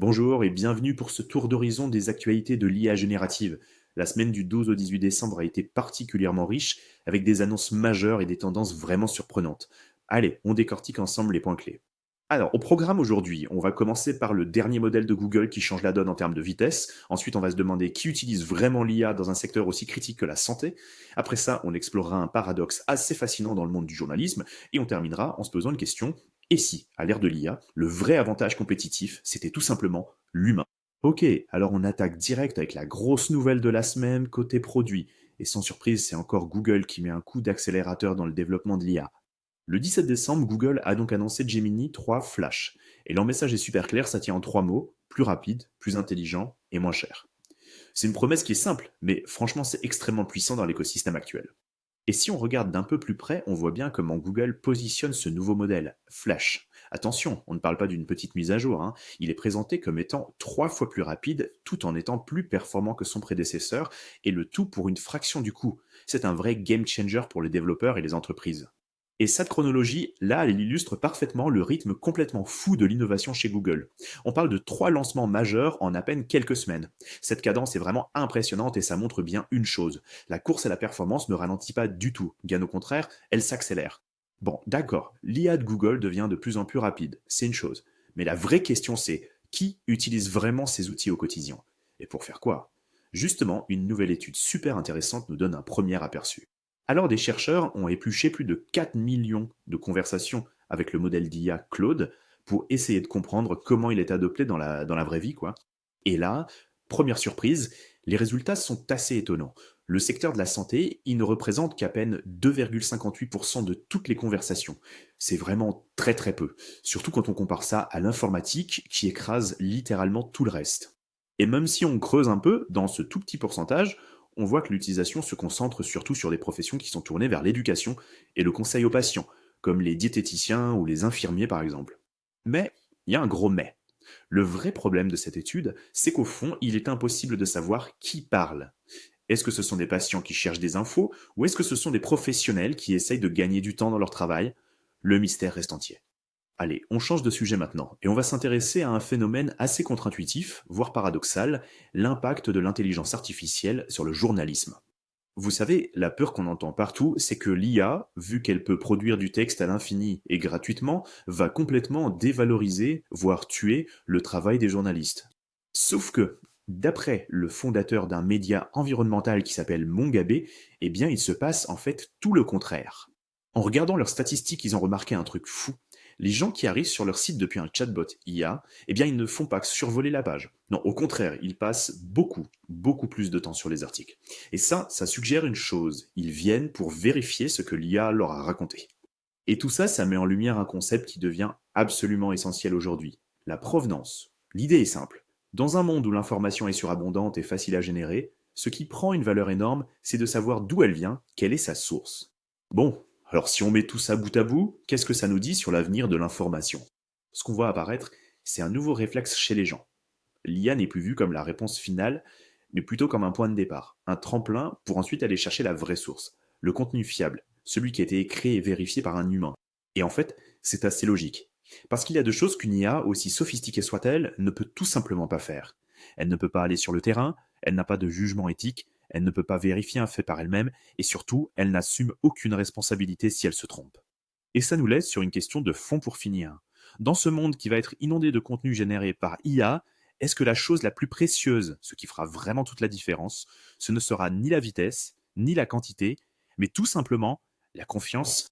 Bonjour et bienvenue pour ce tour d'horizon des actualités de l'IA générative. La semaine du 12 au 18 décembre a été particulièrement riche, avec des annonces majeures et des tendances vraiment surprenantes. Allez, on décortique ensemble les points clés. Alors, au programme aujourd'hui, on va commencer par le dernier modèle de Google qui change la donne en termes de vitesse. Ensuite, on va se demander qui utilise vraiment l'IA dans un secteur aussi critique que la santé. Après ça, on explorera un paradoxe assez fascinant dans le monde du journalisme. Et on terminera en se posant une question. Et si, à l'ère de l'IA, le vrai avantage compétitif, c'était tout simplement l'humain? Ok, alors on attaque direct avec la grosse nouvelle de la semaine côté produit. Et sans surprise, c'est encore Google qui met un coup d'accélérateur dans le développement de l'IA. Le 17 décembre, Google a donc annoncé Gemini 3 Flash. Et leur message est super clair, ça tient en trois mots: plus rapide, plus intelligent et moins cher. C'est une promesse qui est simple, mais franchement c'est extrêmement puissant dans l'écosystème actuel. Et si on regarde d'un peu plus près, on voit bien comment Google positionne ce nouveau modèle, Flash. Attention, on ne parle pas d'une petite mise à jour, hein. Il est présenté comme étant trois fois plus rapide, tout en étant plus performant que son prédécesseur, et le tout pour une fraction du coût. C'est un vrai game changer pour les développeurs et les entreprises. Et cette chronologie, là, elle illustre parfaitement le rythme complètement fou de l'innovation chez Google. On parle de trois lancements majeurs en à peine quelques semaines. Cette cadence est vraiment impressionnante et ça montre bien une chose: la course à la performance ne ralentit pas du tout, bien au contraire, elle s'accélère. Bon, d'accord, l'IA de Google devient de plus en plus rapide, c'est une chose. Mais la vraie question c'est: qui utilise vraiment ces outils au quotidien? Et pour faire quoi? Justement, une nouvelle étude super intéressante nous donne un premier aperçu. Alors des chercheurs ont épluché plus de 4 millions de conversations avec le modèle d'IA Claude pour essayer de comprendre comment il est adopté dans la vraie vie, quoi. Et là, première surprise, les résultats sont assez étonnants. Le secteur de la santé, il ne représente qu'à peine 2,58% de toutes les conversations. C'est vraiment très très peu, surtout quand on compare ça à l'informatique qui écrase littéralement tout le reste. Et même si on creuse un peu dans ce tout petit pourcentage, on voit que l'utilisation se concentre surtout sur des professions qui sont tournées vers l'éducation et le conseil aux patients, comme les diététiciens ou les infirmiers par exemple. Mais il y a un gros mais. Le vrai problème de cette étude, c'est qu'au fond, il est impossible de savoir qui parle. Est-ce que ce sont des patients qui cherchent des infos ou est-ce que ce sont des professionnels qui essayent de gagner du temps dans leur travail? Le mystère reste entier. Allez, on change de sujet maintenant et on va s'intéresser à un phénomène assez contre-intuitif, voire paradoxal: l'impact de l'intelligence artificielle sur le journalisme. Vous savez, la peur qu'on entend partout, c'est que l'IA, vu qu'elle peut produire du texte à l'infini et gratuitement, va complètement dévaloriser, voire tuer, le travail des journalistes. Sauf que, d'après le fondateur d'un média environnemental qui s'appelle Mongabé, eh bien il se passe en fait tout le contraire. En regardant leurs statistiques, ils ont remarqué un truc fou. Les gens qui arrivent sur leur site depuis un chatbot IA, eh bien ils ne font pas que survoler la page. Non, au contraire, ils passent beaucoup, beaucoup plus de temps sur les articles. Et ça suggère une chose: ils viennent pour vérifier ce que l'IA leur a raconté. Et tout ça, ça met en lumière un concept qui devient absolument essentiel aujourd'hui: la provenance. L'idée est simple. Dans un monde où l'information est surabondante et facile à générer, ce qui prend une valeur énorme, c'est de savoir d'où elle vient, quelle est sa source. Bon, alors si on met tout ça bout à bout, qu'est-ce que ça nous dit sur l'avenir de l'information? Ce qu'on voit apparaître, c'est un nouveau réflexe chez les gens. L'IA n'est plus vue comme la réponse finale, mais plutôt comme un point de départ, un tremplin pour ensuite aller chercher la vraie source, le contenu fiable, celui qui a été créé et vérifié par un humain. Et en fait, c'est assez logique. Parce qu'il y a deux choses qu'une IA, aussi sophistiquée soit-elle, ne peut tout simplement pas faire. Elle ne peut pas aller sur le terrain, elle n'a pas de jugement éthique, elle ne peut pas vérifier un fait par elle-même, et surtout, elle n'assume aucune responsabilité si elle se trompe. Et ça nous laisse sur une question de fond pour finir. Dans ce monde qui va être inondé de contenu généré par IA, est-ce que la chose la plus précieuse, ce qui fera vraiment toute la différence, ce ne sera ni la vitesse, ni la quantité, mais tout simplement la confiance